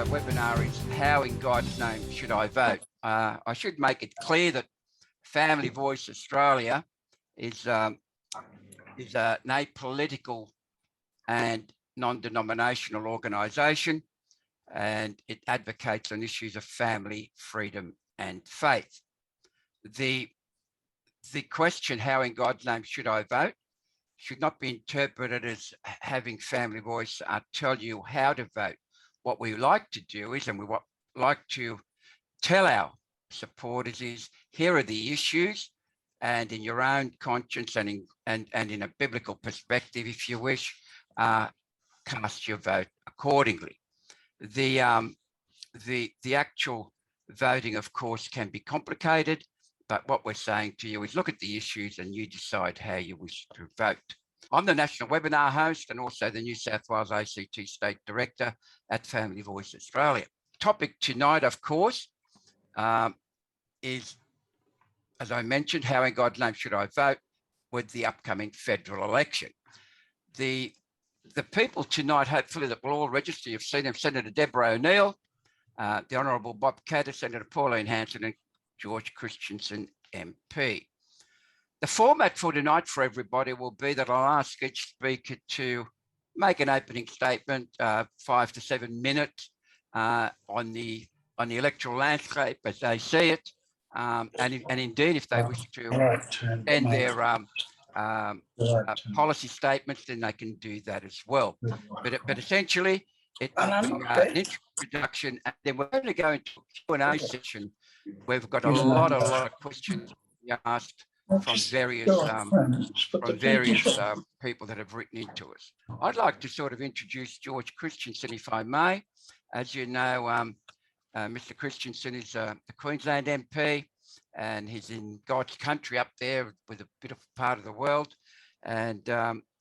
webinar is How in God's Name Should I Vote? I should make it clear that Family Voice Australia is an apolitical and non-denominational organisation, and it advocates on issues of family, freedom and faith. The question, how in God's name should I vote, should not be interpreted as having Family Voice tell you how to vote. What we like to do is, and we like to tell our supporters is, here are the issues, and in your own conscience and in a biblical perspective, if you wish, cast your vote accordingly. The actual voting, of course, can be complicated, but what we're saying to you is look at the issues and you decide how you wish to vote. I'm the National Webinar host and also the New South Wales ACT State Director at Family Voice Australia. Topic tonight, of course, is, as I mentioned, how in God's name should I vote with the upcoming federal election. The people tonight, hopefully, that will all register, you've seen them: Senator Deborah O'Neill, the Honourable Bob Katter, Senator Pauline Hanson and George Christensen, MP. The format for tonight for everybody will be that I'll ask each speaker to make an opening statement, 5 to 7 minutes, on the electoral landscape as they see it, and indeed if they wish to end their policy statements, then they can do that as well. But essentially, it's an introduction, and then we're going to go into a Q&A session where we've got a lot of questions asked from various people that have written into us. I'd like to sort of introduce George Christensen, if I may. As you know, Mr. Christensen is the Queensland MP, and he's in God's country up there with a bit of part of the world. And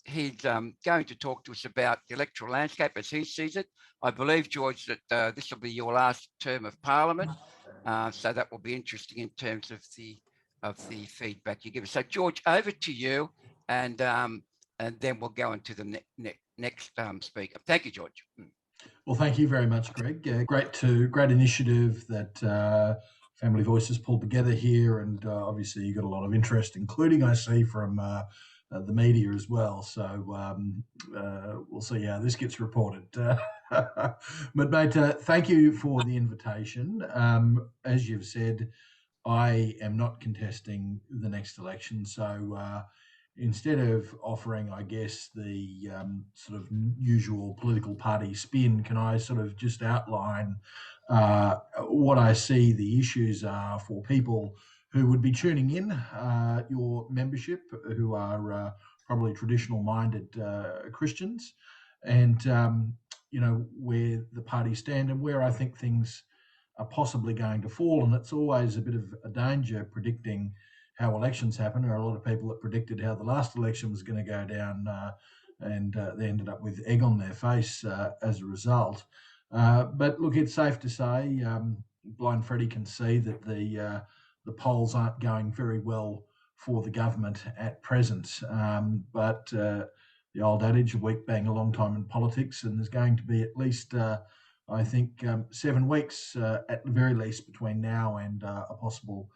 he's going to talk to us about the electoral landscape as he sees it. I believe, George, that this will be your last term of Parliament. So that will be interesting in terms of the feedback you give us. So, George, over to you, and then we'll go into the next speaker. Thank you, George. Well, thank you very much, Greg. Great initiative that Family Voice has pulled together here, and obviously you got a lot of interest, including I see from the media as well. So we'll see how this gets reported. But mate, thank you for the invitation. As you've said, I am not contesting the next election, so instead of offering, I guess, the sort of usual political party spin, can I sort of just outline what I see the issues are for people who would be tuning in, your membership, who are probably traditional-minded Christians, and you know, where the parties stand and where I think things are possibly going to fall. And it's always a bit of a danger predicting how elections happen. There are a lot of people that predicted how the last election was going to go down, and they ended up with egg on their face as a result. But look, it's safe to say, Blind Freddie can see that the polls aren't going very well for the government at present. But the old adage, a week being a long time in politics, and there's going to be at least, I think, 7 weeks at the very least between now and a possible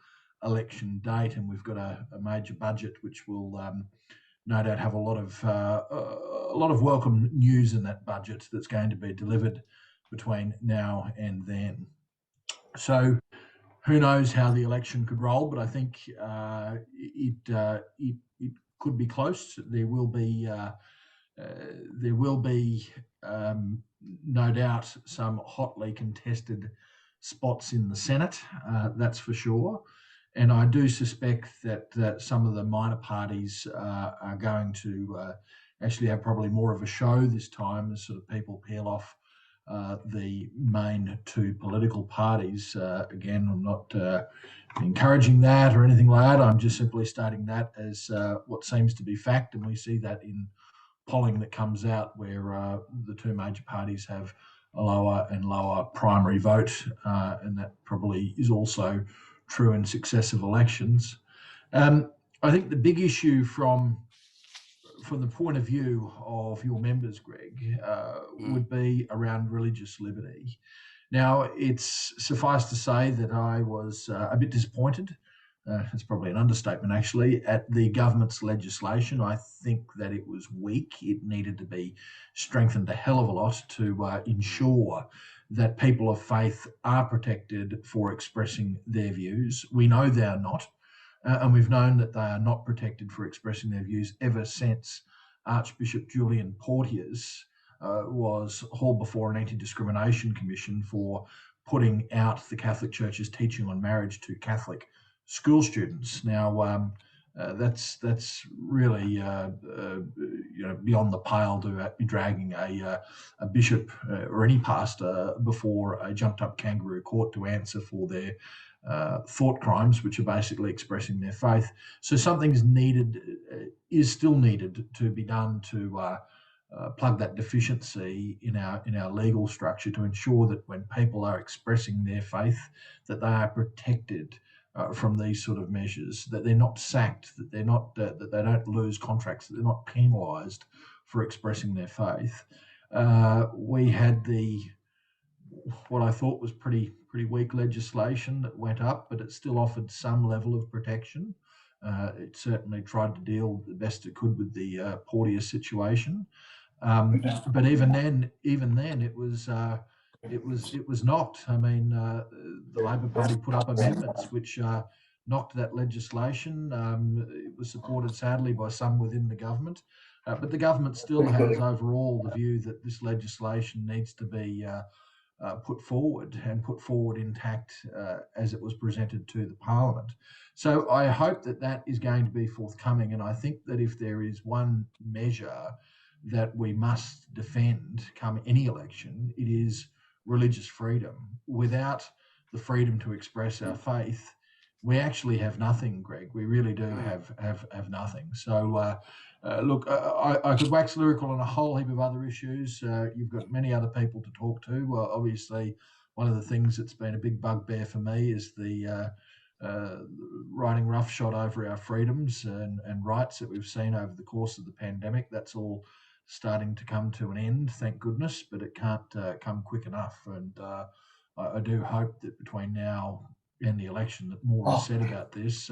election date. And we've got a major budget which will no doubt have a lot of welcome news in that budget that's going to be delivered between now and then. So who knows how the election could roll, but I think it could be close. There will be no doubt some hotly contested spots in the Senate, that's for sure. And I do suspect that some of the minor parties are going to actually have probably more of a show this time as sort of people peel off the main two political parties. Again, I'm not encouraging that or anything like that. I'm just simply stating that as what seems to be fact, and we see that in polling that comes out where the two major parties have a lower and lower primary vote, and that probably is also true in successive elections. I think the big issue from the point of view of your members, Greg, would be around religious liberty. Now, it's suffice to say that I was a bit disappointed. It's probably an understatement, actually, at the government's legislation. I think that it was weak. It needed to be strengthened a hell of a lot to ensure that people of faith are protected for expressing their views. We know they are not, and we've known that they are not protected for expressing their views ever since Archbishop Julian Porteous was hauled before an anti-discrimination commission for putting out the Catholic Church's teaching on marriage to Catholic school students. Now, that's really beyond the pale to be dragging a bishop or any pastor before a jumped-up kangaroo court to answer for their thought crimes, which are basically expressing their faith. So something's needed, is still needed to be done to plug that deficiency in our legal structure to ensure that when people are expressing their faith, that they are protected from these sort of measures, that they're not sacked, that they're not that they don't lose contracts, that they're not penalised for expressing their faith. We had what I thought was pretty weak legislation that went up, but it still offered some level of protection. It certainly tried to deal the best it could with the Porteous situation. But even then, it was knocked. I mean, the Labor Party put up amendments which knocked that legislation. It was supported sadly by some within the government, but the government still has overall the view that this legislation needs to be put forward intact as it was presented to the Parliament. So I hope that is going to be forthcoming, and I think that if there is one measure that we must defend come any election, it is religious freedom. Without the freedom to express our faith, we actually have nothing, Greg. We really do have nothing. So look, I could wax lyrical on a whole heap of other issues. You've got many other people to talk to. Obviously, one of the things that's been a big bugbear for me is the riding roughshod over our freedoms and rights that we've seen over the course of the pandemic. That's all starting to come to an end, thank goodness, but it can't come quick enough. And I do hope that between now and the election that more is said about this,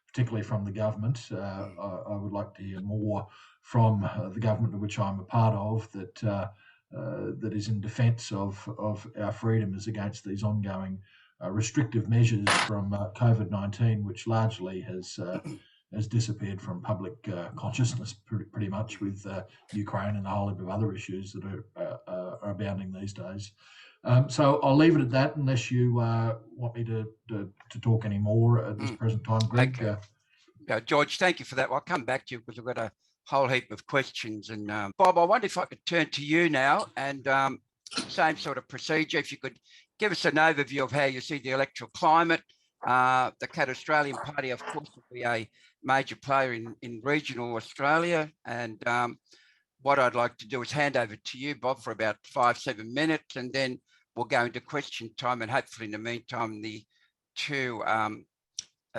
particularly from the government. I would like to hear more from the government of which I'm a part of that is in defence of our freedoms against these ongoing restrictive measures from COVID-19, which largely has disappeared from public consciousness pretty much with Ukraine and a whole heap of other issues that are abounding these days. So I'll leave it at that unless you want me to talk any more at this present time, Greg. Okay. George, thank you for that. I'll come back to you because we've got a whole heap of questions. And Bob, I wonder if I could turn to you now and same sort of procedure. If you could give us an overview of how you see the electoral climate. The Cat Australian Party, of course, will be a major player in regional Australia. And what I'd like to do is hand over to you, Bob, for about 5-7 minutes, and then we'll go into question time. And hopefully, in the meantime, the two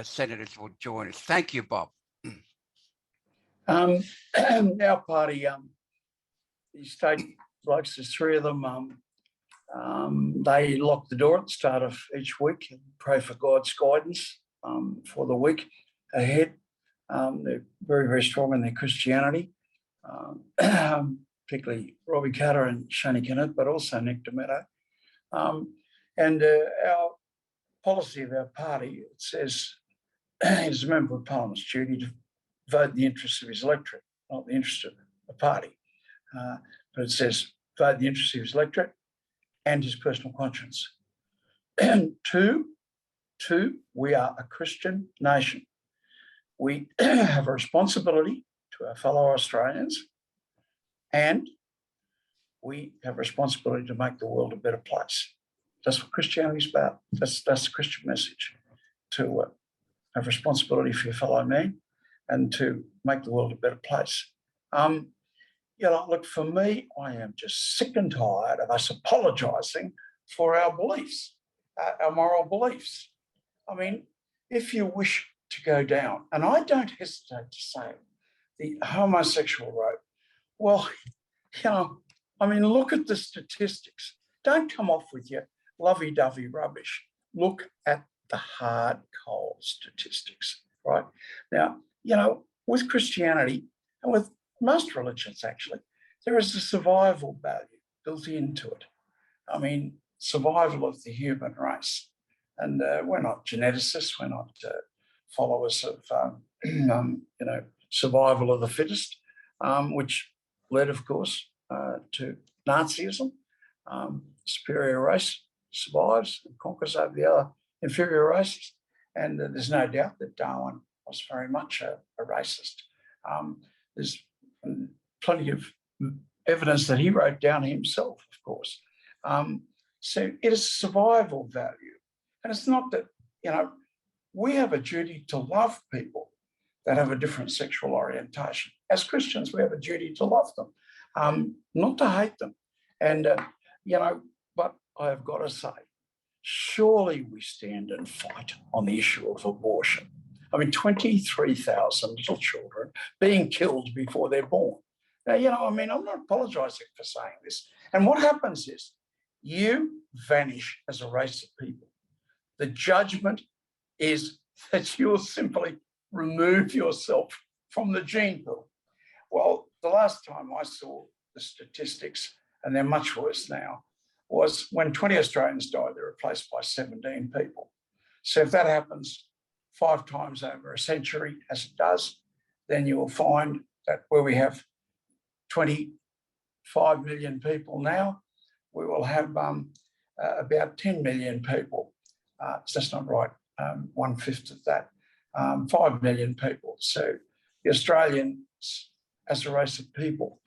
senators will join us. Thank you, Bob. Our party, the state blokes, there's three of them. They lock the door at the start of each week and pray for God's guidance for the week ahead. They're very, very strong in their Christianity, particularly Robbie Carter and Shani Kennett, but also Nick D'Amato. And our policy of our party, it says it is a member of Parliament's duty to vote in the interests of his electorate, not the interests of the party. But it says vote in the interests of his electorate and his personal conscience. Two, we are a Christian nation. We have a responsibility to our fellow Australians, and we have a responsibility to make the world a better place. That's what Christianity is about. That's the Christian message, to have responsibility for your fellow man and to make the world a better place. Look, for me, I am just sick and tired of us apologising for our beliefs, our moral beliefs. I mean, if you wish to go down, and I don't hesitate to say it, the homosexual road, well, look at the statistics. Don't come off with your lovey-dovey rubbish. Look at the hard, cold statistics, right? Now, with Christianity and with most religions, actually, there is a survival value built into it. I mean, survival of the human race. And we're not geneticists, we're not followers of, survival of the fittest, which led, of course, to Nazism. Superior race survives and conquers over the other inferior races. And there's no doubt that Darwin was very much a racist. There's plenty of evidence that he wrote down himself, of course. So it is survival value. And it's not that, we have a duty to love people that have a different sexual orientation. As Christians, we have a duty to love them, not to hate them. And, but I have got to say, surely we stand and fight on the issue of abortion. I mean, 23,000 little children being killed before they're born. Now, I'm not apologising for saying this. And what happens is you vanish as a race of people. The judgment is that you'll simply remove yourself from the gene pool. Well, the last time I saw the statistics, and they're much worse now, was when 20 Australians died, they're replaced by 17 people. So if that happens 5 times over a century, as it does, then you will find that where we have 25 million people now, we will have about 10 million people. So that's not right, 1/5 of that, 5 million people. So the Australians, as a race of people,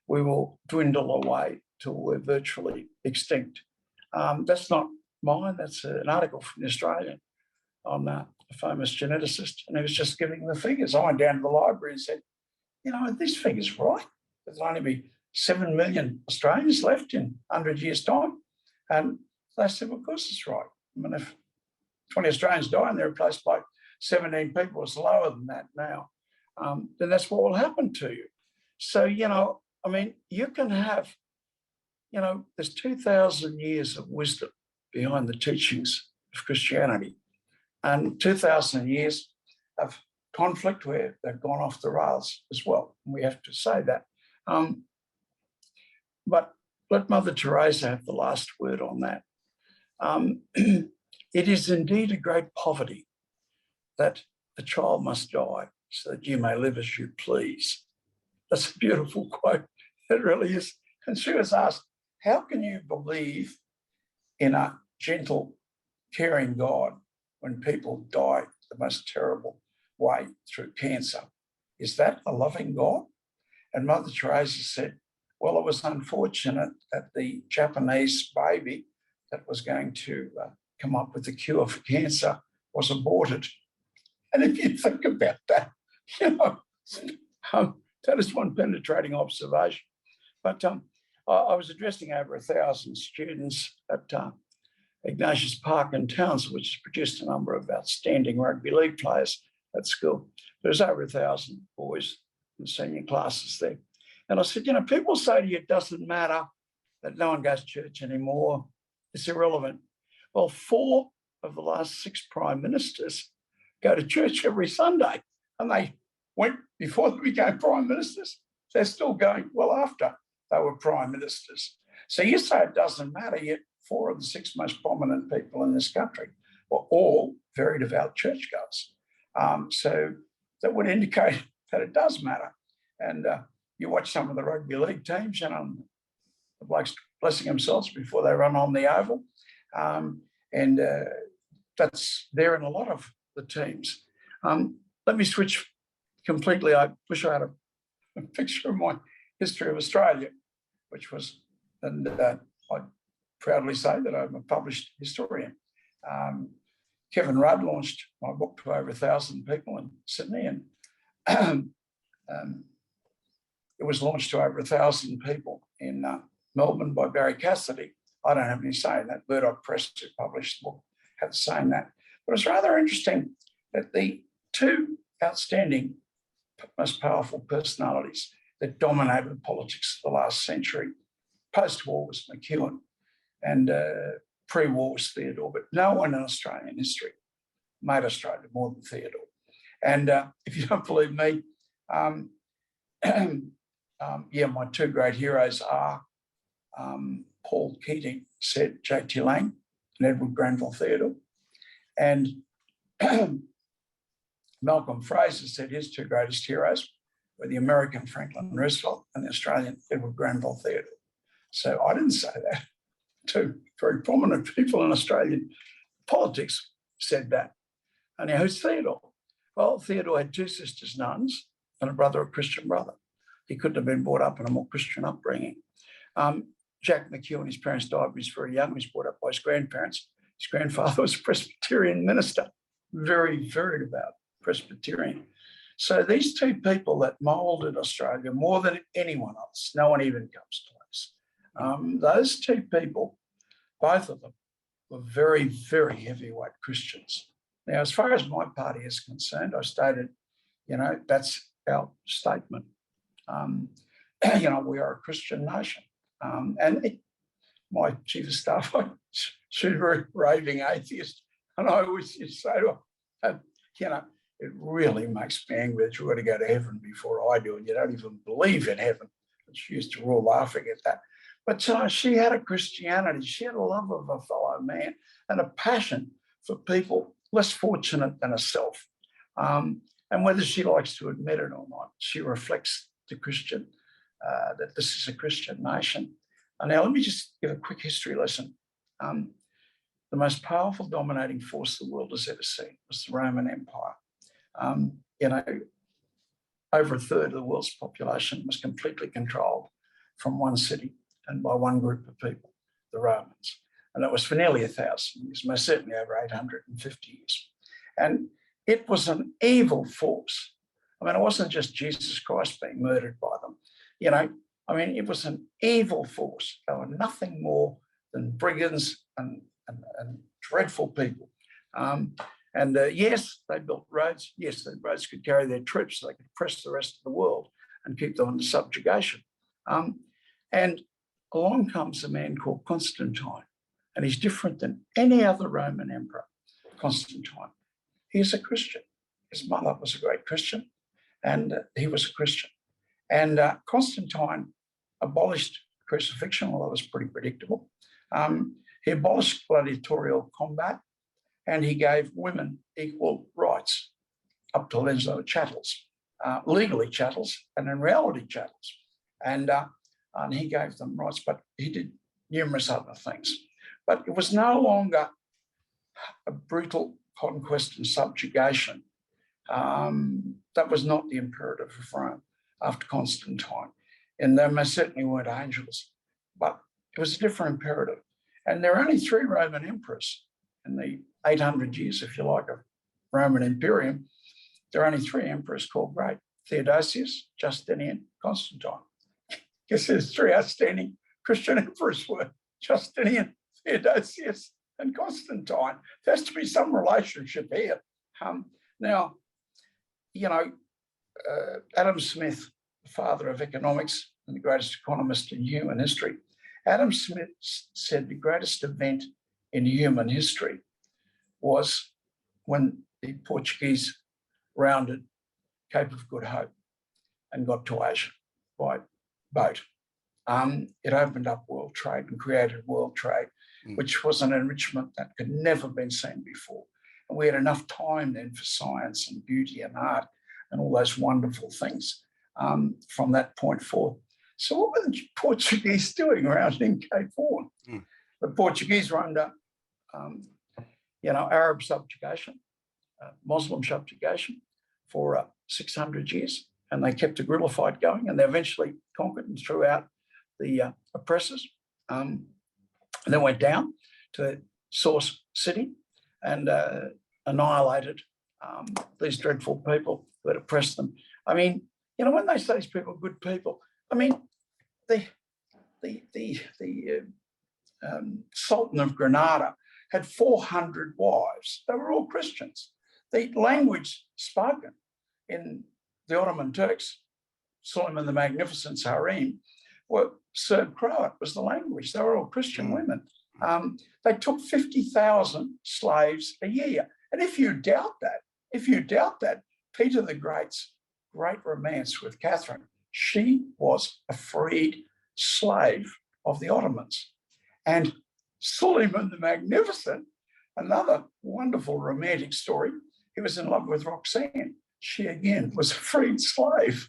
we will dwindle away till we're virtually extinct. That's not mine, that's an article from The Australian on a famous geneticist, and he was just giving the figures. I went down to the library and said, are these figures right? There'll only be 7 million Australians left in 100 years' time. And they said, well, of course it's right. I mean, if 20 Australians die and they're replaced by 17 people, it's lower than that now, then that's what will happen to you. So, you can have, there's 2,000 years of wisdom behind the teachings of Christianity and 2,000 years of conflict where they've gone off the rails as well. And we have to say that. But let Mother Teresa have the last word on that. It is indeed a great poverty that the child must die so that you may live as you please. That's a beautiful quote. It really is. And she was asked, how can you believe in a gentle, caring God when people die the most terrible way through cancer? Is that a loving God? And Mother Teresa said, well, it was unfortunate that the Japanese baby that was going to come up with the cure for cancer was aborted. And if you think about that, that is one penetrating observation. But I was addressing over 1,000 students at Ignatius Park in Townsville, which has produced a number of outstanding rugby league players at school. There's over 1,000 boys in senior classes there. And I said, people say to you, it doesn't matter that no one goes to church anymore. It's irrelevant. Well, 4 of the last 6 prime ministers go to church every Sunday. And they went before they became prime ministers. They're still going well after they were prime ministers. So you say it doesn't matter, yet 4 of the 6 most prominent people in this country were all very devout churchgoers. So that would indicate that it does matter. And you watch some of the rugby league teams, the blokes blessing themselves before they run on the oval. And that's there in a lot of the teams. Let me switch completely. I wish I had a picture of my history of Australia, which was, and I proudly say that I'm a published historian. Kevin Rudd launched my book to over 1,000 people in Sydney, and it was launched to over 1,000 people in Melbourne by Barry Cassidy. I don't have any say in that. Murdoch Press, who published the book, had saying that. But it's rather interesting that the 2 outstanding, most powerful personalities that dominated politics for the last century, post-war, was McEwen and pre-wars Theodore, but no one in Australian history made Australia more than Theodore. And if you don't believe me, yeah, my two great heroes are Paul Keating said J.T. Lang and Edward Granville Theodore. And Malcolm Fraser said his two greatest heroes were the American Franklin Roosevelt and the Australian Edward Granville Theodore. So I didn't say that. Two very prominent people in Australian politics said that. And now who's Theodore? Well, Theodore had two sisters, nuns, and a brother, a Christian brother. He couldn't have been brought up in a more Christian upbringing. Jack McEwen, his parents died when he was very young. He was brought up by his grandparents. His grandfather was a Presbyterian minister, very, very devout Presbyterian. So these two people that moulded Australia more than anyone else, no one even comes close. Those two people, both of them, were very, very heavyweight Christians. Now, as far as my party is concerned, I stated, that's our statement. We are a Christian nation. And my chief of staff, she's a very raving atheist. And I always used to say to her, it really makes me angry that you've got to go to heaven before I do, and you don't even believe in heaven. And she used to roar laughing at that. But she had a Christianity. She had a love of a fellow man and a passion for people less fortunate than herself. And whether she likes to admit it or not, she reflects the Christian, that this is a Christian nation. And now let me just give a quick history lesson. The most powerful dominating force the world has ever seen was the Roman Empire. Over a third of the world's population was completely controlled from one city and by one group of people, the Romans. And that was for nearly 1,000 years, most certainly over 850 years. And it was an evil force. I mean, it wasn't just Jesus Christ being murdered by them. It was an evil force. They were nothing more than brigands and dreadful people. Yes, they built roads. Yes, the roads could carry their troops so they could press the rest of the world and keep them under subjugation. And along comes a man called Constantine, and he's different than any other Roman emperor. Constantine, he's a Christian. His mother was a great Christian, and he was a Christian. And Constantine abolished crucifixion, although it was pretty predictable. He abolished gladiatorial combat, and he gave women equal rights up to then they were chattels, legally chattels, and in reality chattels. And he gave them rights, but he did numerous other things. But it was no longer a brutal conquest and subjugation. That was not the imperative of Rome after Constantine. And they most certainly weren't angels, but it was a different imperative. And there are only 3 Roman emperors in the 800 years, if you like, of Roman Imperium. There are only 3 emperors called great: Theodosius, Justinian, Constantine. Guess there's 3 outstanding Christian emperors were Justinian, Theodosius, and Constantine. There has to be some relationship here. Adam Smith, the father of economics and the greatest economist in human history, Adam Smith said the greatest event in human history was when the Portuguese rounded Cape of Good Hope and got to Asia by boat. It opened up world trade and created world trade, which was an enrichment that could never been seen before. And we had enough time then for science and beauty and art and all those wonderful things from that point forward. So what were the Portuguese doing around in Cape Horn? The Portuguese were under, Arab subjugation, Muslim subjugation for 600 years, and they kept a guerrilla fight going, and they eventually conquered and threw out the oppressors. And then went down to the source city and annihilated these dreadful people who had oppressed them. I mean, when they say these people are good people, I mean, the Sultan of Granada had 400 wives. They were all Christians. The language spoken in the Ottoman Turks, Suleiman the Magnificent's harem, were Serb Croat was the language. They were all Christian women. They took 50,000 slaves a year. And if you doubt that, Peter the Great's great romance with Catherine, she was a freed slave of the Ottomans. And Suleiman the Magnificent, another wonderful romantic story, he was in love with Roxanne. She, again, was a freed slave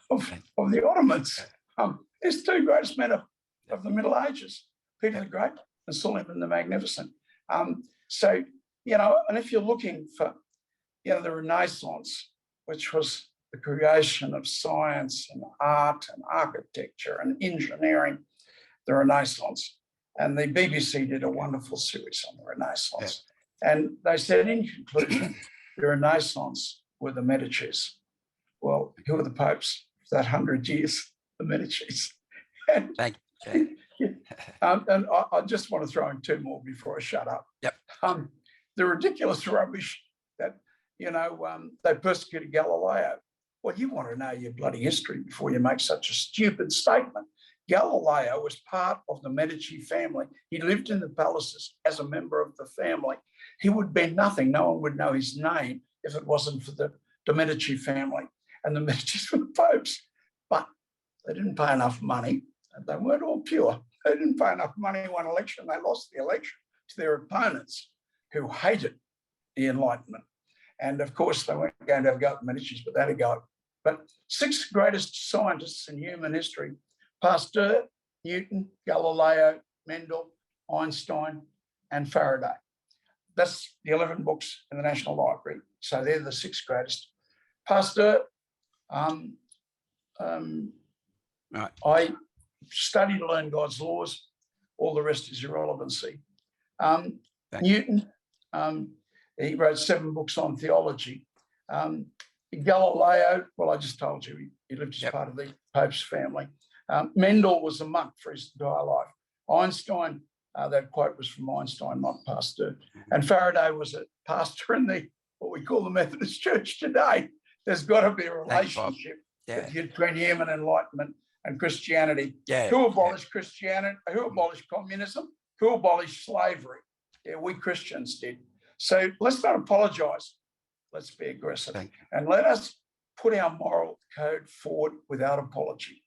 of the Ottomans. There's two greatest men of the Middle Ages, Peter the Great and Suleiman the Magnificent. So, and if you're looking for, the Renaissance, which was the creation of science and art and architecture and engineering, the Renaissance. And the BBC did a wonderful series on the Renaissance. Yeah. And they said, in conclusion, the Renaissance were the Medicis. Well, who were the popes for that 100 years? The Medicis. And, Thank you. and I just want to throw in two more before I shut up. Yep. The ridiculous rubbish that, they persecuted Galileo. Well, you want to know your bloody history before you make such a stupid statement. Galileo was part of the Medici family. He lived in the palaces as a member of the family. He would be nothing. No one would know his name if it wasn't for the Medici family. And the Medicis were the popes. But they didn't pay enough money. And they weren't all pure. They didn't pay enough money in one election. They lost the election to their opponents who hated the Enlightenment. And of course, they weren't going to have a go at the Medicis, but they had a go. But 6 greatest scientists in human history: Pasteur, Newton, Galileo, Mendel, Einstein, and Faraday. That's the 11 books in the National Library. So they're the 6 greatest. Pasteur, Right. I studied to learn God's laws. All the rest is irrelevancy. Newton, he wrote 7 books on theology. Galileo, well, I just told you, he lived as part of the Pope's family. Mendel was a monk for his entire life. Einstein, that quote was from Einstein, not Pasteur. And Faraday was a pastor in what we call the Methodist Church today. There's got to be a relationship between human enlightenment and Christianity. Who abolished Christianity? Who abolished communism? Who abolished slavery? Yeah, we Christians did. So let's not apologise. Let's be aggressive. And let us put our moral code forward without apology.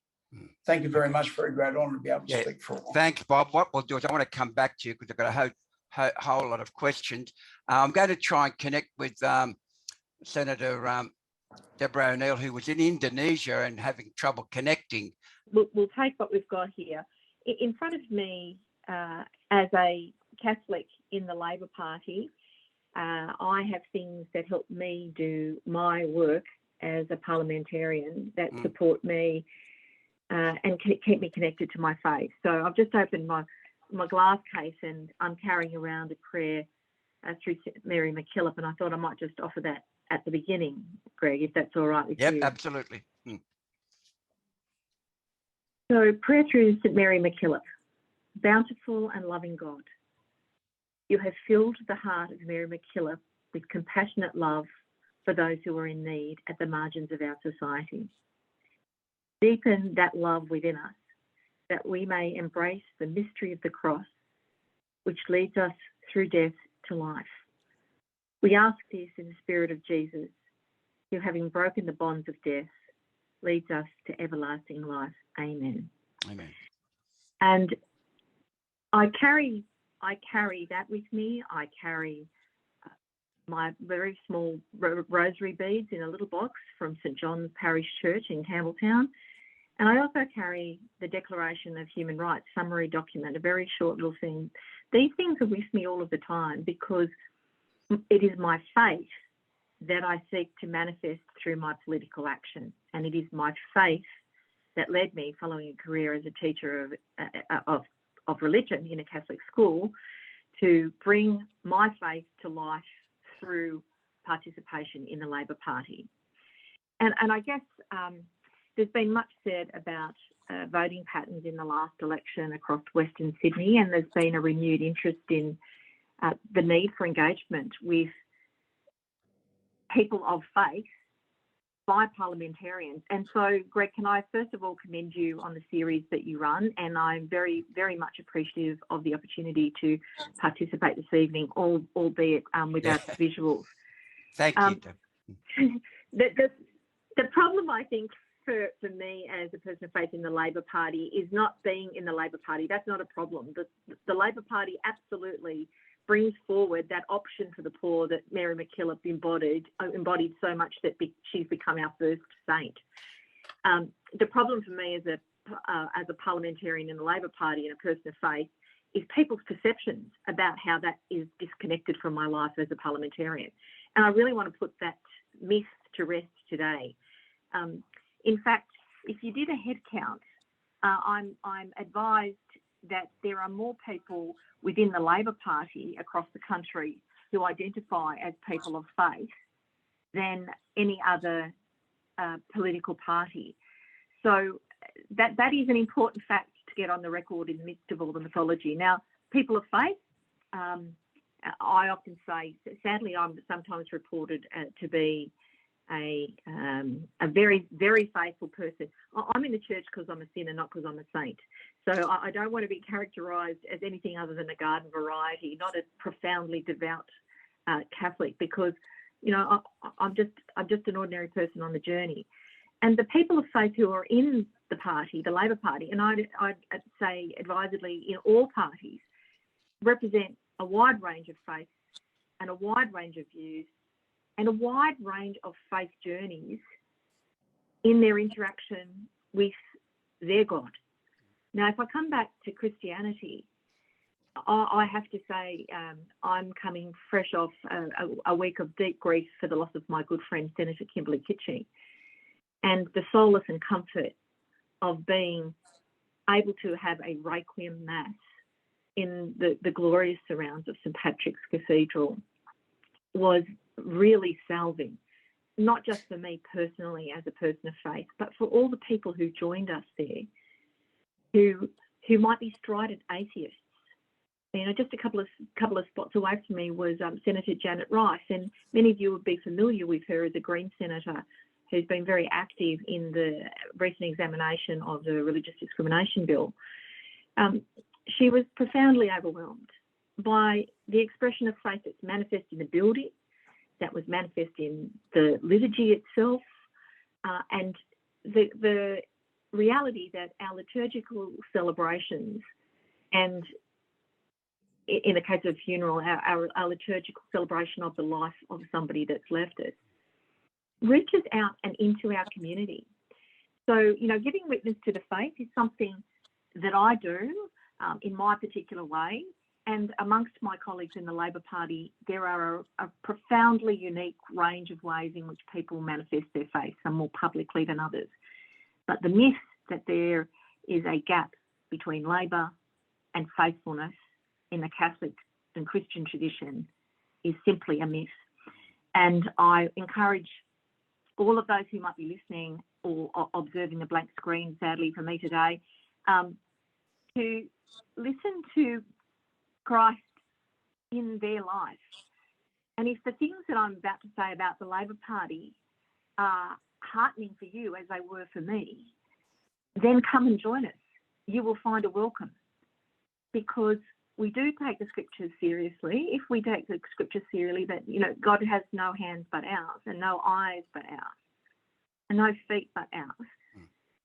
Thank you very much. Very great honour to be able to speak for a while. Thanks, Bob. What we'll do is I want to come back to you because I've got a whole lot of questions. I'm going to try and connect with Senator Deborah O'Neill, who was in Indonesia and having trouble connecting. We'll take what we've got here. In front of me, as a Catholic in the Labor Party, I have things that help me do my work as a parliamentarian that support me and keep me connected to my faith. So I've just opened my glass case and I'm carrying around a prayer through St. Mary MacKillop, and I thought I might just offer that at the beginning, Greg, if that's all right with you. Yep, absolutely. So prayer through St. Mary MacKillop. Bountiful and loving God, you have filled the heart of Mary MacKillop with compassionate love for those who are in need at the margins of our society. Deepen that love within us, that we may embrace the mystery of the cross, which leads us through death to life. We ask this in the spirit of Jesus, who, having broken the bonds of death, leads us to everlasting life. Amen. Amen. And I carry that with me. I carry my very small rosary beads in a little box from St. John's Parish Church in Campbelltown. And I also carry the Declaration of Human Rights summary document, a very short little thing. These things are with me all of the time because it is my faith that I seek to manifest through my political action. And it is my faith that led me, following a career as a teacher of religion in a Catholic school, to bring my faith to life through participation in the Labor Party. And I guess there's been much said about voting patterns in the last election across Western Sydney, and there's been a renewed interest in the need for engagement with people of faith by parliamentarians. And so, Greg, can I first of all commend you on the series that you run? And I'm very, very much appreciative of the opportunity to participate this evening, albeit without visuals. Thank you. The problem, I think, for me as a person of faith in the Labor Party is not being in the Labor Party. That's not a problem. The Labor Party absolutely brings forward that option for the poor that Mary McKillop embodied so much that she's become our first saint. The problem for me as a parliamentarian in the Labor Party and a person of faith is people's perceptions about how that is disconnected from my life as a parliamentarian. And I really want to put that myth to rest today. In fact, if you did a head count, I'm advised that there are more people within the Labor Party across the country who identify as people of faith than any other political party. So that is an important fact to get on the record in the midst of all the mythology. Now, people of faith, I often say, sadly, I'm sometimes reported to be a very, very faithful person. I'm in the church because I'm a sinner, not because I'm a saint. So I don't want to be characterised as anything other than a garden variety, not a profoundly devout Catholic, because, you know, I'm just an ordinary person on the journey. And the people of faith who are in the party, the Labor Party, and I'd say advisedly in all parties, represent a wide range of faiths and a wide range of views and a wide range of faith journeys in their interaction with their God. Now, if I come back to Christianity, I have to say I'm coming fresh off a week of deep grief for the loss of my good friend, Senator Kimberley Kitching, and the solace and comfort of being able to have a Requiem Mass in the glorious surrounds of St Patrick's Cathedral was really salving, not just for me personally as a person of faith, but for all the people who joined us there, who might be strident atheists. You know, just a couple of spots away from me was Senator Janet Rice, and many of you would be familiar with her as a Green senator who's been very active in the recent examination of the religious discrimination bill. She was profoundly overwhelmed by the expression of faith that's manifest in the building, that was manifest in the liturgy itself, and the reality that our liturgical celebrations, and in the case of funeral, our liturgical celebration of the life of somebody that's left us, reaches out and into our community. So, you know, giving witness to the faith is something that I do in my particular way. And amongst my colleagues in the Labor Party, there are a profoundly unique range of ways in which people manifest their faith, some more publicly than others. But the myth that there is a gap between Labor and faithfulness in the Catholic and Christian tradition is simply a myth. And I encourage all of those who might be listening or observing the blank screen, sadly for me today, to listen to Christ in their life. And if the things that I'm about to say about the Labor Party are heartening for you as they were for me, then come and join us. You will find a welcome, because we do take the scriptures seriously. If we take the scriptures seriously, that, you know, God has no hands but ours, and no eyes but ours, and no feet but ours,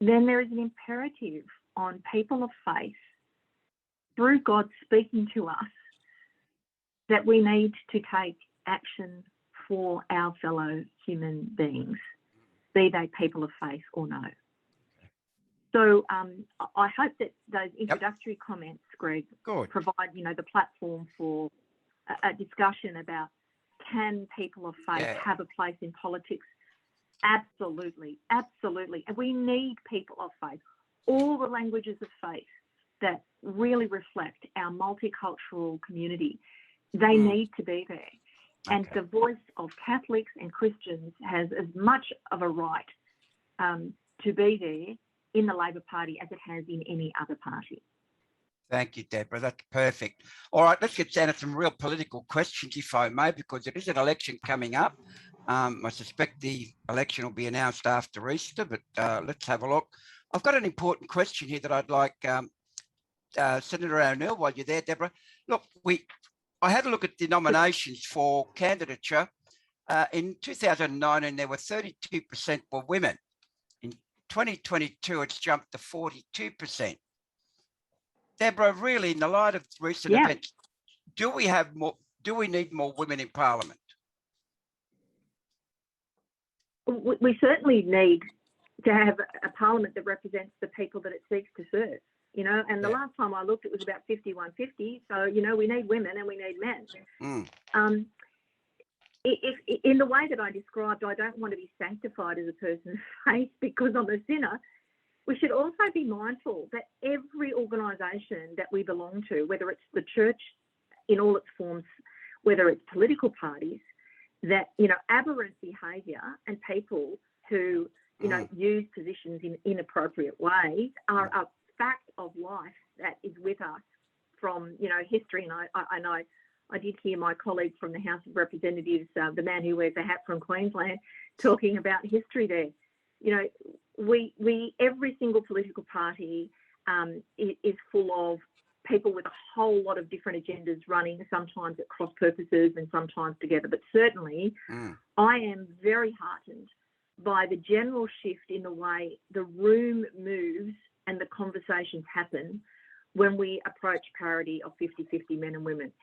then there is an imperative on people of faith, through God speaking to us, that we need to take action for our fellow human beings, be they people of faith or no. So I hope that those introductory comments, Greg, provide, you know, the platform for a discussion about, can people of faith have a place in politics? Absolutely, absolutely. And we need people of faith, all the languages of faith that really reflect our multicultural community. They need to be there. And the voice of Catholics and Christians has as much of a right to be there in the Labor Party as it has in any other party. Thank you, Deborah. That's perfect. All right, let's get down to some real political questions, if I may, because there is an election coming up. I suspect the election will be announced after Easter, but let's have a look. I've got an important question here that I'd like Senator O'Neill, while you're there, Deborah. Look, I had a look at the nominations for candidature. In 2009, there were 32% were women. In 2022, it's jumped to 42%. Deborah, really, in the light of recent events, do we need more women in Parliament? We certainly need to have a Parliament that represents the people that it seeks to serve, you know, and the last time I looked, it was about 51-50. So, you know, we need women and we need men. If in the way that I described, I don't want to be sanctified as a person of faith because I'm a sinner. We should also be mindful that every organisation that we belong to, whether it's the church in all its forms, whether it's political parties, that, you know, aberrant behaviour and people who, you know, use positions in inappropriate ways are a fact of life that is with us from, you know, history. And I know I did hear my colleague from the House of Representatives, the man who wears a hat from Queensland, talking about history there. You know, we every single political party is full of people with a whole lot of different agendas running, sometimes at cross purposes and sometimes together. But certainly, I am very heartened by the general shift in the way the room moves and the conversations happen when we approach parity of 50-50 men and women.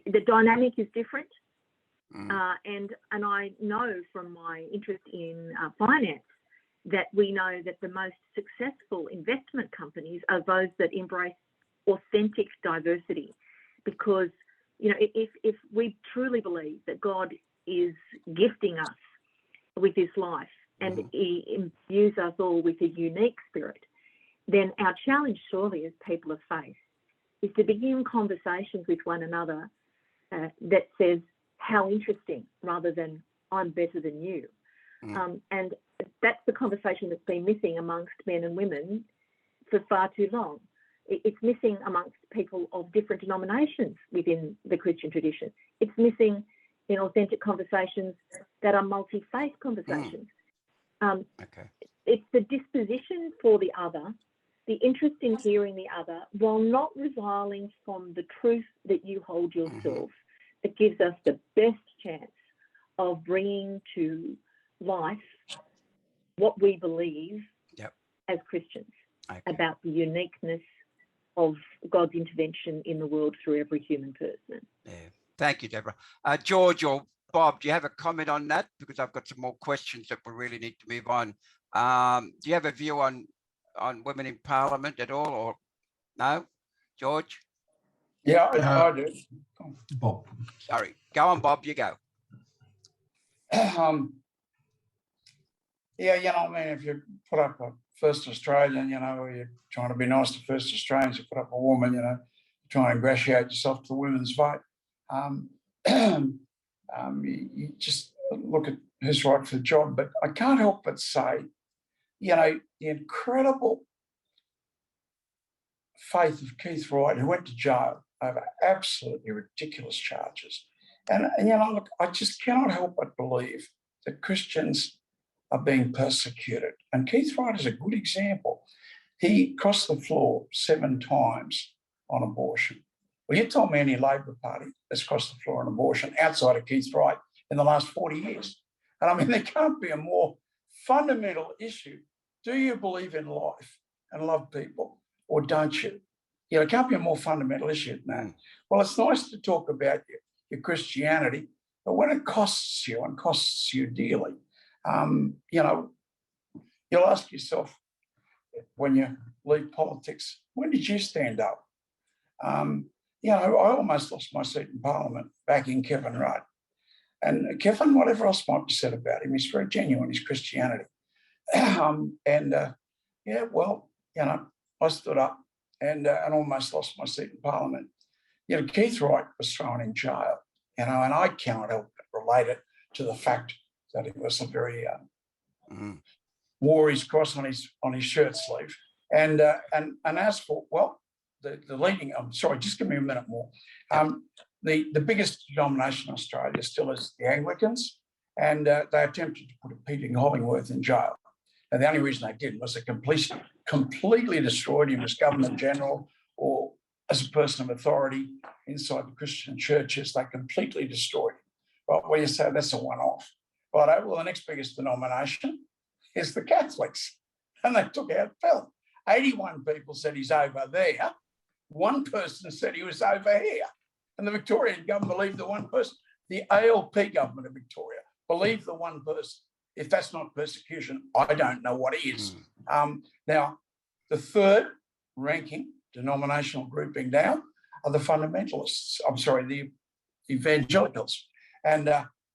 The dynamic is different. And I know from my interest in finance that we know that the most successful investment companies are those that embrace authentic diversity, because, you know, if we truly believe that God is gifting us with this life and he imbues us all with a unique spirit, then our challenge surely as people of faith is to begin conversations with one another that says, how interesting, rather than I'm better than you. And that's the conversation that's been missing amongst men and women for far too long. It's missing amongst people of different denominations within the Christian tradition. It's missing in authentic conversations that are multi-faith conversations. It's the disposition for the other, the interest in hearing the other, while not reviling from the truth that you hold yourself, that gives us the best chance of bringing to life what we believe as Christians about the uniqueness of God's intervention in the world through every human person. Thank you, Deborah. George or Bob, do you have a comment on that? Because I've got some more questions that we really need to move on. Do you have a view on women in Parliament at all, or no? George? Yeah, I do. Bob. Sorry. Go on, Bob, you go. Yeah, you know, I mean, if you put up a First Australian, you know, you're trying to be nice to First Australians, you put up a woman, you know, try and ingratiate yourself to the women's vote. You just look at who's right for the job. But I can't help but say, you know, the incredible faith of Keith Wright, who went to jail over absolutely ridiculous charges. And you know, look, I just cannot help but believe that Christians are being persecuted. And Keith Wright is a good example. He crossed the floor 7 times on abortion. Well, you tell me any Labor Party has crossed the floor on abortion outside of Keith Wright in the last 40 years. And I mean, there can't be a more fundamental issue. Do you believe in life and love people, or don't you? You know, it can't be a more fundamental issue than that. Well, it's nice to talk about your Christianity, but when it costs you and costs you dearly, you know, you'll ask yourself when you leave politics, when did you stand up? You know, I almost lost my seat in Parliament backing Kevin Rudd. And Kevin, whatever else might be said about him, he's very genuine, his Christianity. Yeah, well, you know, I stood up and almost lost my seat in Parliament. You know, Keith Wright was thrown in jail, you know, and I cannot help but relate it to the fact that it was a very wore his cross on his shirt sleeve. And as for, well, the leading, I'm sorry, just give me a minute more. The biggest denomination in Australia still is the Anglicans, and they attempted to put Peter Hollingworth in jail. And the only reason they did was they completely destroyed him as Governor General or as a person of authority inside the Christian churches. They completely destroyed him. Well, you say that's a one-off. Right, well, the next biggest denomination is the Catholics. And they took out Phil. 81 people said he's over there. One person said he was over here. And the Victorian government believed the one person. The ALP government of Victoria believed the one person. If that's not persecution, I don't know what is. Now, the third ranking denominational grouping now are the fundamentalists. I'm sorry, the evangelicals. And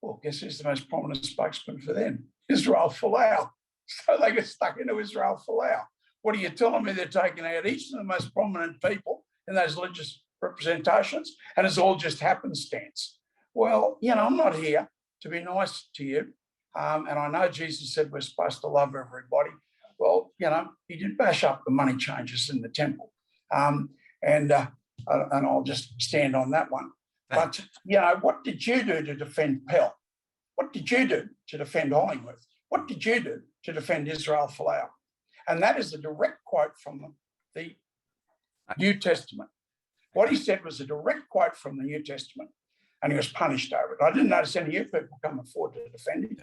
well, guess who's the most prominent spokesman for them? Israel Folau. So they get stuck into Israel Folau. What are you telling me? They're taking out each of the most prominent people in those religious representations, and it's all just happenstance. Well, you know, I'm not here to be nice to you. And I know Jesus said we're supposed to love everybody. Well, you know, he did bash up the money changers in the temple. And I'll just stand on that one. But, you know, what did you do to defend Pell? What did you do to defend Hollingworth? What did you do to defend Israel Folau? And that is a direct quote from the New Testament. What he said was a direct quote from the New Testament, and he was punished over it. I didn't notice any of you people come forward to defend him.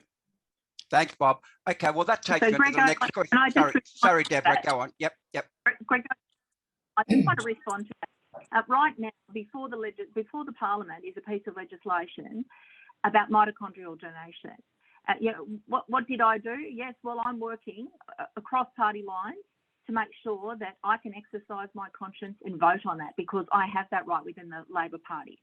Thanks, Bob. Okay, well, that takes me to the next question. Sorry, Deborah, go on. Yep. Greg, I just want to respond to that. Right now, before the Parliament is a piece of legislation about mitochondrial donation. You know, what did I do? Yes, well, I'm working across party lines to make sure that I can exercise my conscience and vote on that, because I have that right within the Labor Party.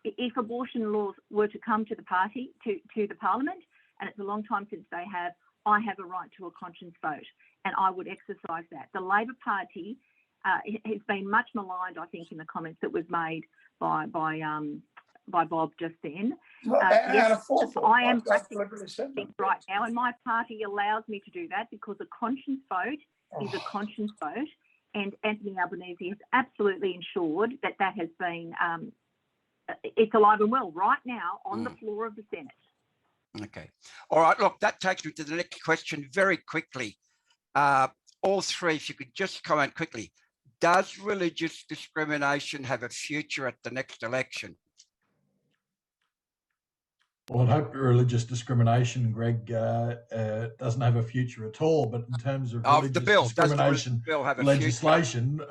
If abortion laws were to come to the party, to the Parliament, and it's a long time since they have, I have a right to a conscience vote, and I would exercise that. The Labor Party has been much maligned, I think, in the comments that was made by Bob just then. Yes, I am practicing right now, and my party allows me to do that because a conscience vote is a conscience vote, and Anthony Albanese has absolutely ensured that that has been, it's alive and well right now on the floor of the Senate. Okay. All right. Look, that takes me to the next question very quickly. All three, if you could just comment quickly. Does religious discrimination have a future at the next election? Well, I hope religious discrimination, Greg, doesn't have a future at all. But in terms of religious discrimination legislation, look,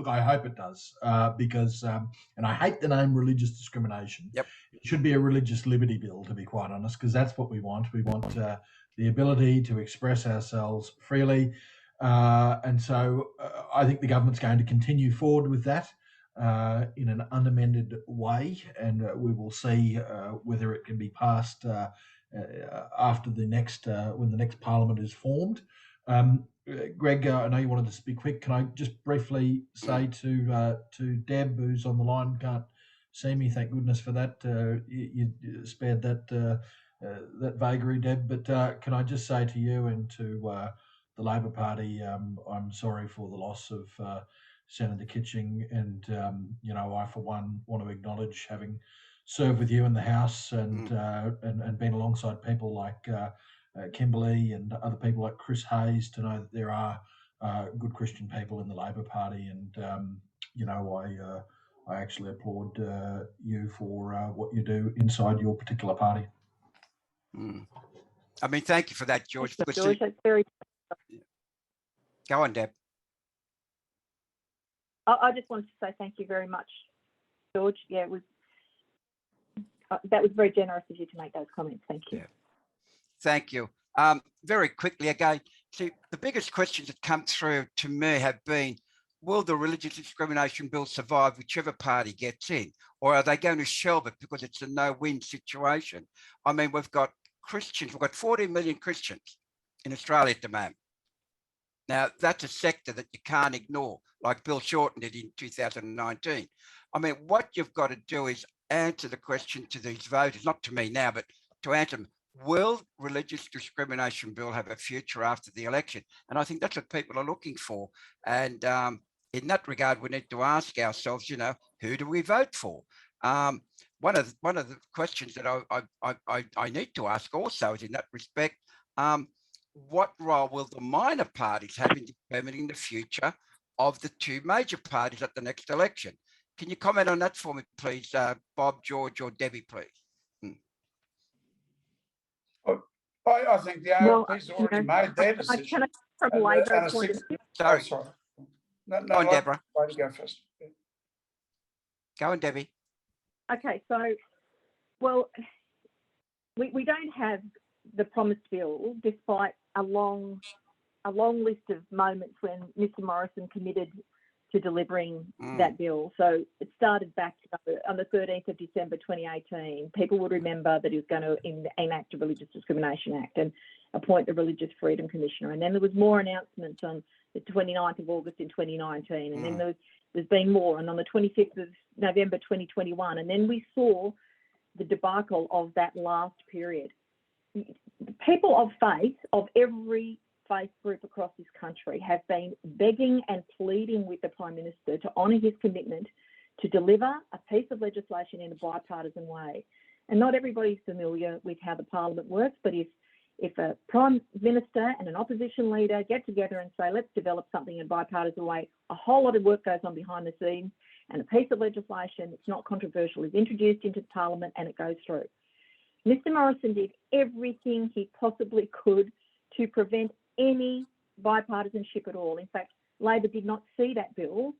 I hope it does, because, and I hate the name religious discrimination. Yep. It should be a religious liberty bill, to be quite honest, because that's what we want. We want the ability to express ourselves freely. And so I think the government's going to continue forward with that in an unamended way, and we will see whether it can be passed after the next when the next Parliament is formed. Greg, I know you wanted to speak quick. Can I just briefly say to Deb, who's on the line, can't see me, thank goodness for that. You spared that vagary, Deb. But can I just say to you and to the Labor Party, I'm sorry for the loss of Senator Kitching, and you know, I for one want to acknowledge having served with you in the House and been alongside people like Kimberley and other people like Chris Hayes, to know that there are good Christian people in the Labor Party, and you know, I actually applaud you for what you do inside your particular party. I mean, thank you for that, George. George, that's very... Go on, Deb. I just wanted to say thank you very much, George. Yeah, it was that was very generous of you to make those comments. Thank you. Yeah. Thank you. Very quickly again, see, the biggest questions that come through to me have been, will the religious discrimination bill survive whichever party gets in, or are they going to shelve it because it's a no-win situation? I mean, we've got Christians, we've got 14 million Christians in Australia at the moment. Now, that's a sector that you can't ignore, like Bill Shorten did in 2019. I mean, what you've got to do is answer the question to these voters, not to me now, but to answer them. Will religious discrimination bill have a future after the election? And I think that's what people are looking for. And in that regard, we need to ask ourselves, you know, who do we vote for? the questions that I need to ask also is in that respect, what role will the minor parties have in determining the future of the two major parties at the next election? Can you comment on that for me, please, Bob, George, or Debbie, please? I think the ALP's already made their decision. Can I from Labor point of view? Sorry. Sorry. No, Go on, Deborah. I'd go first. Go on, Debbie. Okay, so, well, we don't have the promised bill, despite a long list of moments when Mr. Morrison committed to delivering that bill. So it started back on the 13th of December 2018. People would remember that he was going to enact a Religious Discrimination Act and appoint the Religious Freedom Commissioner. And then there was more announcements on the 29th of August in 2019. And then there's been more. And on the 25th of November 2021. And then we saw the debacle of that last period. People of faith, of every faith group across this country, have been begging and pleading with the Prime Minister to honour his commitment to deliver a piece of legislation in a bipartisan way. And not everybody's familiar with how the Parliament works, but if a Prime Minister and an opposition leader get together and say, let's develop something in a bipartisan way, a whole lot of work goes on behind the scenes, and a piece of legislation that's not controversial is introduced into the Parliament and it goes through. Mr. Morrison did everything he possibly could to prevent any bipartisanship at all. In fact, Labor did not see that bill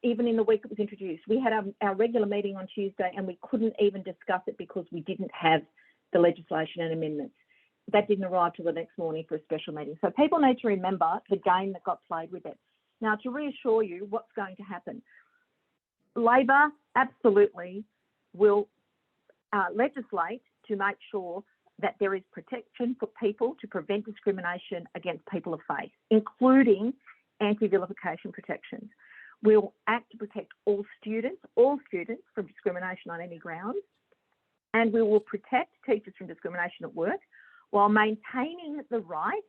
even in the week it was introduced. We had our regular meeting on Tuesday and we couldn't even discuss it because we didn't have the legislation and amendments. That didn't arrive till the next morning for a special meeting. So people need to remember the game that got played with it. Now, to reassure you what's going to happen, Labor absolutely will legislate to make sure that there is protection for people to prevent discrimination against people of faith, including anti-vilification protections. We'll act to protect all students from discrimination on any grounds, and we will protect teachers from discrimination at work while maintaining the right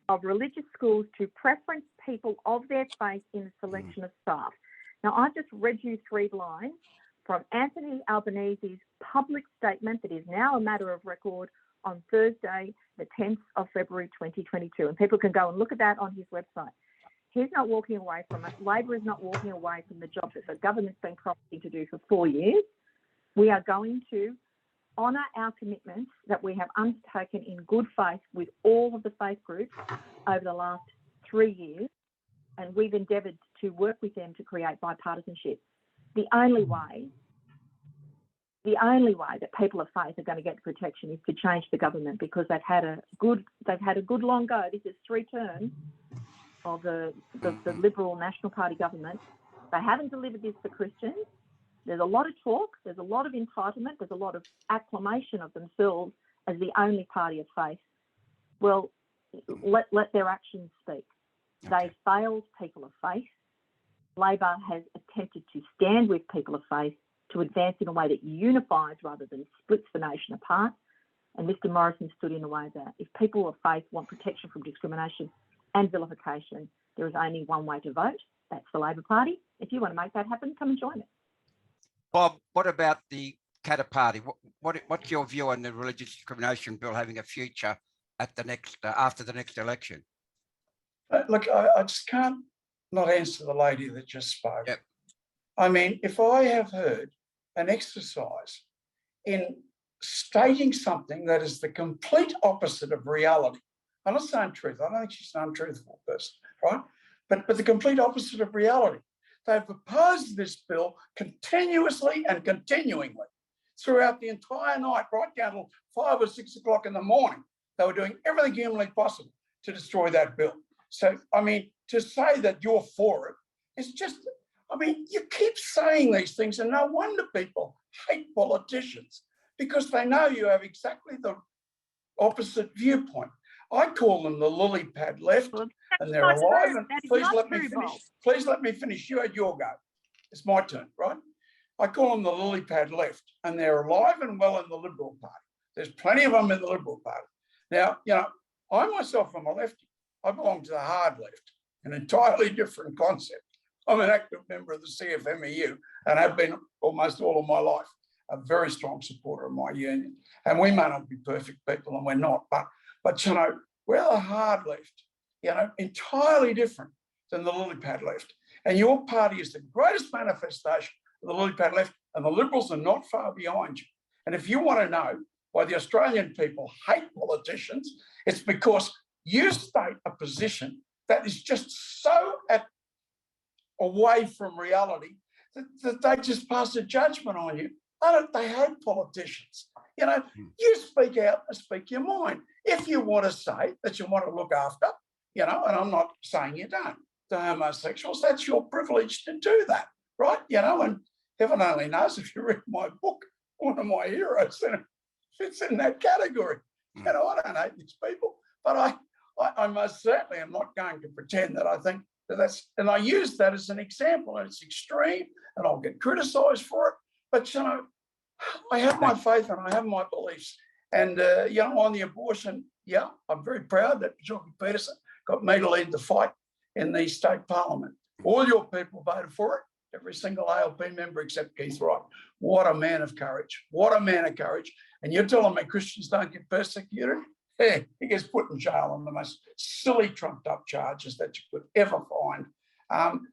of religious schools to preference people of their faith in the selection of staff. Now, I've just read you 3 lines from Anthony Albanese's public statement that is now a matter of record on Thursday, the 10th of February 2022. And people can go and look at that on his website. He's not walking away from it. Labor is not walking away from the job that the government's been promising to do for 4 years. We are going to honour our commitments that we have undertaken in good faith with all of the faith groups over the last 3 years. And we've endeavoured to work with them to create bipartisanship. The only way that people of faith are going to get protection is to change the government, because they've had a good long go. This is 3 terms of the Liberal National Party government. They haven't delivered this for Christians. There's a lot of talk, there's a lot of entitlement, there's a lot of acclamation of themselves as the only party of faith. Well, let their actions speak. They failed people of faith. Labor has attempted to stand with people of faith to advance in a way that unifies rather than splits the nation apart. And Mr. Morrison stood in the way of that. If people of faith want protection from discrimination and vilification, there is only one way to vote. That's the Labor Party. If you want to make that happen, come and join it. Bob, what about the Katter Party? What's your view on the religious discrimination bill having a future at the next after the next election? Look, I just can't not answer the lady that just spoke. Yep. I mean, if I have heard an exercise in stating something that is the complete opposite of reality, I'm not saying truth, I don't think she's an untruthful person, right? But the complete opposite of reality. They've opposed this bill continuously and continuingly throughout the entire night, right down till 5 or 6 o'clock in the morning. They were doing everything humanly possible to destroy that bill. So, I mean, to say that you're for it is just, I mean, you keep saying these things, and no wonder people hate politicians, because they know you have exactly the opposite viewpoint. I call them the lily pad left, and they're alive. And please let me finish. Please let me finish. You had your go. It's my turn, right? I call them the lily pad left, and they're alive and well in the Liberal Party. There's plenty of them in the Liberal Party. Now, you know, I myself am a lefty. I belong to the hard left, an entirely different concept. I'm an active member of the CFMEU and have been almost all of my life. a very strong supporter of my union. And we may not be perfect people, and we're not, but you know, we're the hard left, you know, entirely different than the lily pad left. And your party is the greatest manifestation of the lily pad left, and the Liberals are not far behind you. And if you want to know why the Australian people hate politicians, it's because you state a position that is just so away from reality that they just pass a judgment on you. They hate politicians. You know, you speak out and speak your mind. If you want to say that you want to look after, you know, and I'm not saying you don't, the homosexuals, that's your privilege to do that, right? You know, and heaven only knows, if you read my book, one of my heroes fits in that category. You know, I don't hate these people, but I most certainly am not going to pretend that I think that's, and I use that as an example, and it's extreme, and I'll get criticised for it. But, you know, I have my faith and I have my beliefs. And, you know, on the abortion, yeah, I'm very proud that Jordan Peterson got me to lead the fight in the state parliament. All your people voted for it, every single ALP member except Keith Wright. What a man of courage. What a man of courage. And you're telling me Christians don't get persecuted? Yeah, he gets put in jail on the most silly, trumped-up charges that you could ever find.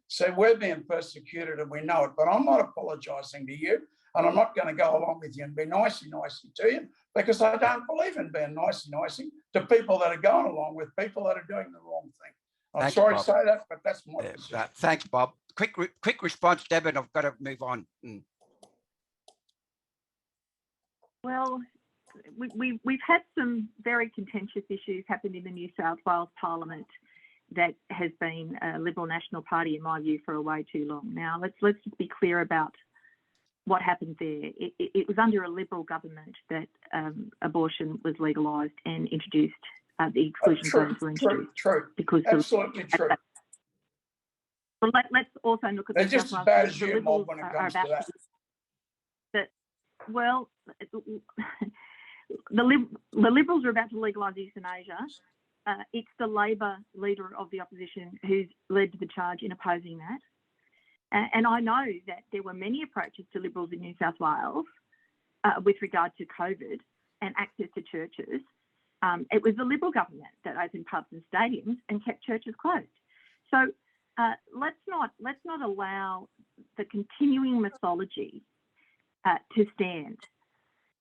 So we're being persecuted and we know it, but I'm not apologising to you, and I'm not going to go along with you and be nicey to you, because I don't believe in being nicey to people that are going along with people that are doing the wrong thing. I'm sorry to say that, but that's my position. Thanks, Bob. Quick response, Deb, and I've got to move on. Well, we've had some very contentious issues happen in the New South Wales Parliament that has been a Liberal National Party, in my view, for a way too long. Now, let's just be clear about what happened there. It was under a Liberal government that abortion was legalised and introduced, the exclusion zones were introduced. True. Because absolutely true. Well, let's also look at they're just as bad as you, Mob, when it comes to that. Well, the Liberals are about to legalise euthanasia. It's the Labor leader of the opposition who's led the charge in opposing that. And I know that there were many approaches to Liberals in New South Wales with regard to COVID and access to churches. It was the Liberal government that opened pubs and stadiums and kept churches closed. So let's not allow the continuing mythology to stand.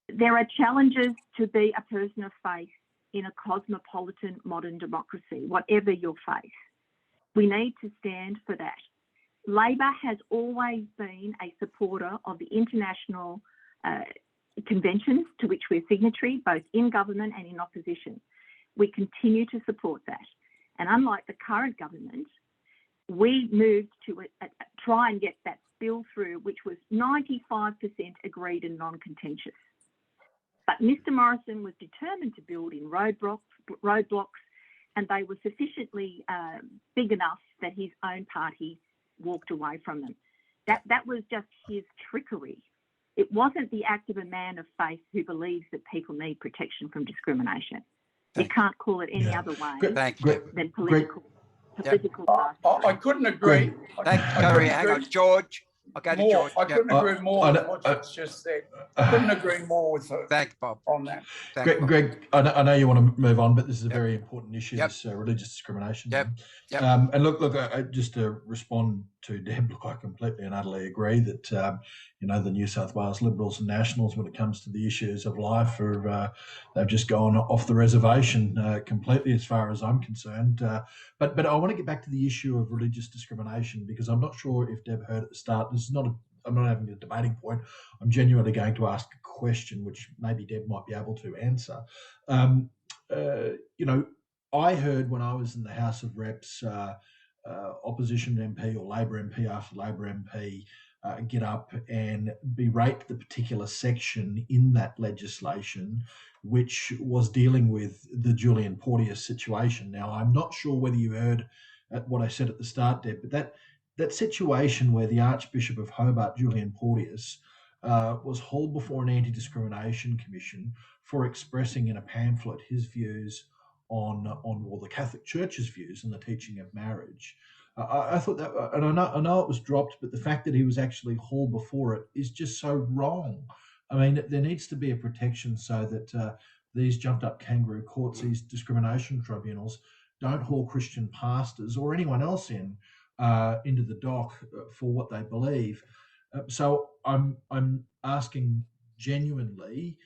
There are challenges to be a person of faith in a cosmopolitan modern democracy, whatever your faith. We need to stand for that. Labor has always been a supporter of the international conventions to which we're signatory, both in government and in opposition. We continue to support that. And unlike the current government, we moved to try and get that bill through, which was 95% agreed and non-contentious. But Mr Morrison was determined to build in roadblocks, and they were sufficiently big enough that his own party walked away from them. That was just his trickery. It wasn't the act of a man of faith who believes that people need protection from discrimination. You can't call it any other way than political. I couldn't agree. Hang on, George. Okay, George. I couldn't agree more with what she's just said. I couldn't agree more with her. Thanks, Bob. On that. Greg, I know you want to move on, but this is a very important issue, this religious discrimination. And look, just to respond to Deb, look, I completely and utterly agree that, the New South Wales Liberals and Nationals, when it comes to the issues of life, they've just gone off the reservation completely as far as I'm concerned. But I want to get back to the issue of religious discrimination, because I'm not sure if Deb heard at the start. I'm not having a debating point. I'm genuinely going to ask a question which maybe Deb might be able to answer. I heard when I was in the House of Reps, opposition MP or Labor MP after Labor MP get up and berate the particular section in that legislation which was dealing with the Julian Porteous situation. Now, I'm not sure whether you heard what I said at the start, Deb, but that situation where the Archbishop of Hobart, Julian Porteous, was hauled before an anti-discrimination commission for expressing in a pamphlet his views on the Catholic Church's views on the teaching of marriage. I thought that, and I know it was dropped, but the fact that he was actually hauled before it is just so wrong. I mean, there needs to be a protection so that these jumped up kangaroo courts, these discrimination tribunals, don't haul Christian pastors or anyone else into the dock for what they believe. So I'm asking genuinely,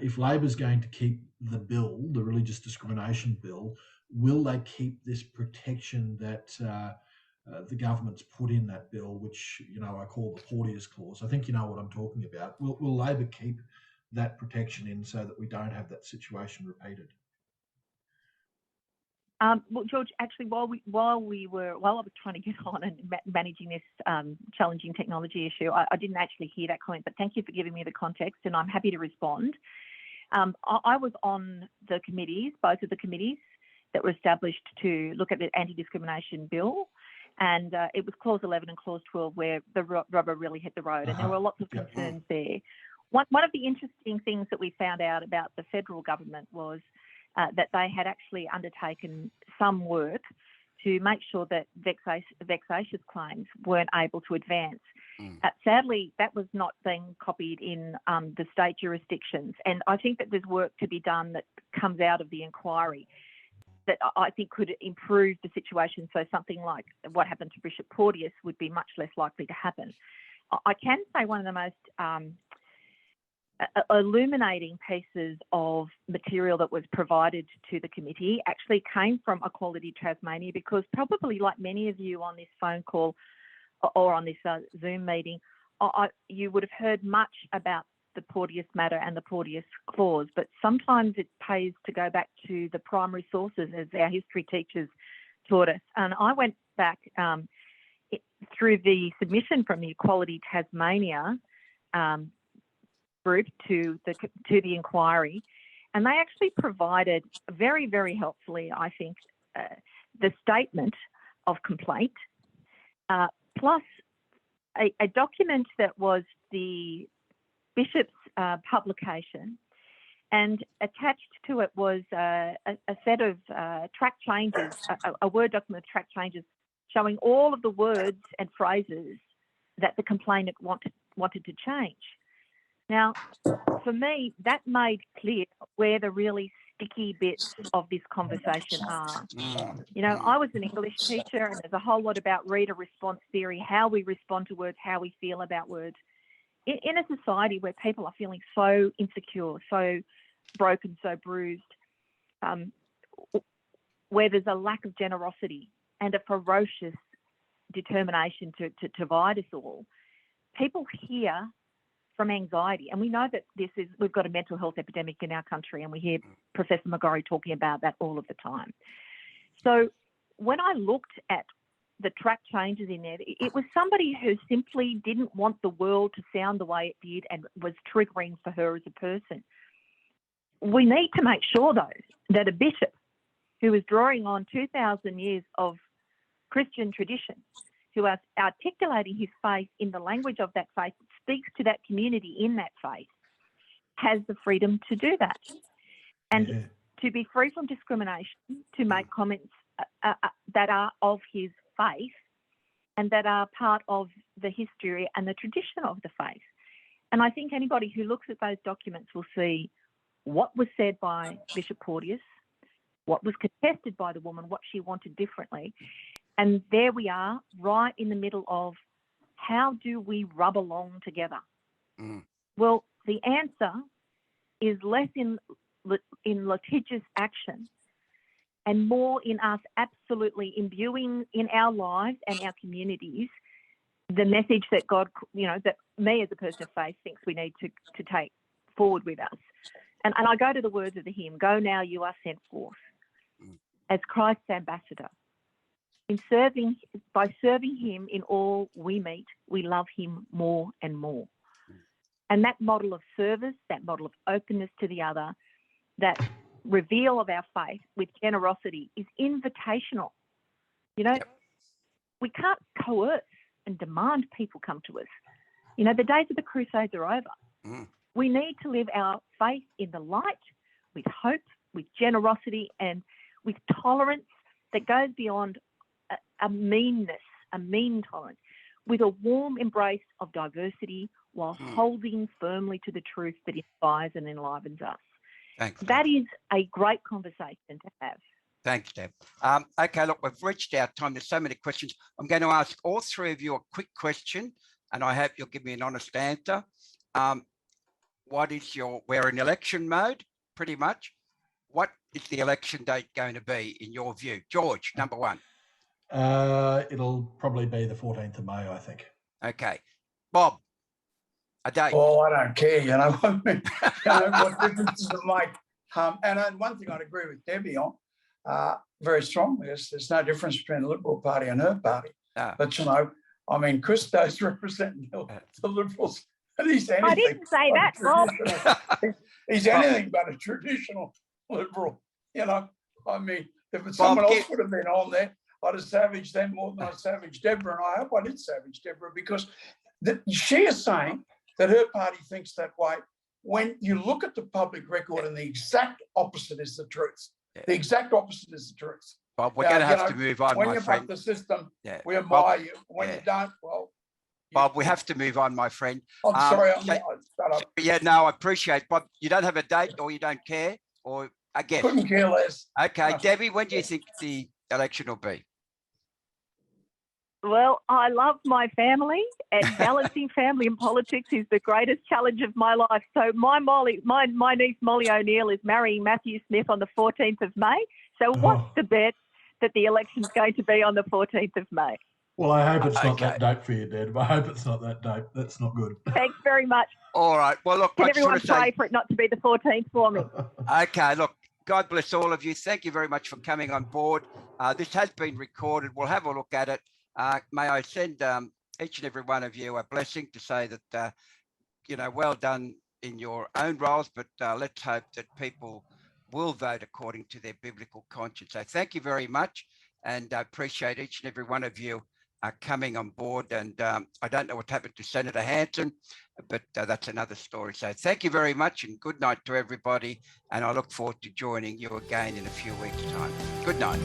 if Labor's going to keep the bill, the religious discrimination bill, will they keep this protection that the government's put in that bill, which I call the Porteous Clause? I think you know what I'm talking about. Will Labor keep that protection in so that we don't have that situation repeated? Well, George, actually, while I was trying to get on and managing this challenging technology issue, I didn't actually hear that comment, but thank you for giving me the context, and I'm happy to respond. I was on the committees, both of the committees that were established to look at the anti-discrimination bill, and it was Clause 11 and Clause 12 where the rubber really hit the road, and there were lots of concerns there. One of the interesting things that we found out about the federal government was that they had actually undertaken some work to make sure that vexatious claims weren't able to advance. Sadly, that was not being copied in the state jurisdictions, and I think that there's work to be done that comes out of the inquiry that I think could improve the situation, so something like what happened to Bishop Porteous would be much less likely to happen. I can say one of the most illuminating pieces of material that was provided to the committee actually came from Equality Tasmania, because probably like many of you on this phone call or on this Zoom meeting, you would have heard much about the Porteous matter and the Porteous Clause, but sometimes it pays to go back to the primary sources, as our history teachers taught us. And I went back through the submission from the Equality Tasmania group to the inquiry, and they actually provided very, very helpfully, I think, the statement of complaint, plus a document that was the Bishop's publication, and attached to it was a set of track changes, a Word document of track changes showing all of the words and phrases that the complainant wanted to change. Now, for me, that made clear where the really sticky bits of this conversation are. I was an English teacher, and there's a whole lot about reader response theory, how we respond to words, how we feel about words. In a society where people are feeling so insecure, so broken, so bruised, where there's a lack of generosity and a ferocious determination to divide us all, people hear from anxiety. And we know that we've got a mental health epidemic in our country, and we hear Professor McGorry talking about that all of the time. So when I looked at the track changes in there, it was somebody who simply didn't want the world to sound the way it did and was triggering for her as a person. We need to make sure, though, that a bishop who is drawing on 2,000 years of Christian tradition, who is articulating his faith in the language of that faith, speaks to that community in that faith, has the freedom to do that. And to be free from discrimination, to make comments that are of his faith and that are part of the history and the tradition of the faith. And I think anybody who looks at those documents will see what was said by Bishop Porteous, what was contested by the woman, what she wanted differently. And there we are, right in the middle of how do we rub along together? Well, the answer is less in litigious action and more in us absolutely imbuing in our lives and our communities the message that God, that me as a person of faith thinks we need to take forward with us. And I go to the words of the hymn, "Go now, you are sent forth as Christ's ambassador. By serving him in all we meet, we love him more and more." And that model of service, that model of openness to the other, that reveal of our faith with generosity is invitational. We can't coerce and demand people come to us. The days of the Crusades are over. We need to live our faith in the light, with hope, with generosity, and with tolerance that goes beyond a mean tolerance, with a warm embrace of diversity, while holding firmly to the truth that inspires and enlivens us. Thanks. That is a great conversation to have. Thanks, Deb. Okay, look, we've reached our time. There's so many questions. I'm going to ask all three of you a quick question, and I hope you'll give me an honest answer. We're in election mode, pretty much. What is the election date going to be, in your view? George, number one. It'll probably be the 14th of May, I think. Okay. Bob, a date. Oh, I don't care, you know. I mean, what difference does it make? And one thing I'd agree with Debbie on very strongly is there's no difference between the Liberal Party and her party. No. But, you know, I mean, Christo's representing the Liberals. And he's anything. I didn't say that, Bob. He's anything but a traditional Liberal, you know. I mean, if someone else would have been on there, I'd have savaged them more than I savaged Deborah, and I hope I did savage Deborah, because she is saying that her party thinks that way when you look at the public record, and the exact opposite is the truth. Yeah. The exact opposite is the truth. Bob, we're going to have to move on, when my you friend. buck the system, we admire you. When you don't, well... Bob, we have to move on, my friend. I'm sorry, shut up. Yeah, no, I appreciate it. Bob, you don't have a date, or you don't care, or I guess. Couldn't care less. Okay, Debbie, when do you think the election will be? Well, I love my family, and balancing family and politics is the greatest challenge of my life. So my niece Molly O'Neill is marrying Matthew Smith on the 14th of May. So what's the bet that the election's going to be on the 14th of May? Well, I hope it's not that date for you, Deb. I hope it's not that date. That's not good. Thanks very much. All right. Well, look, can everyone pray for it not to be the 14th for me? Okay. Look, God bless all of you. Thank you very much for coming on board. This has been recorded. We'll have a look at it. May I send each and every one of you a blessing to say that, well done in your own roles, but let's hope that people will vote according to their biblical conscience. So thank you very much, and I appreciate each and every one of you coming on board. And I don't know what happened to Senator Hanson, but that's another story. So thank you very much, and good night to everybody. And I look forward to joining you again in a few weeks' time. Good night.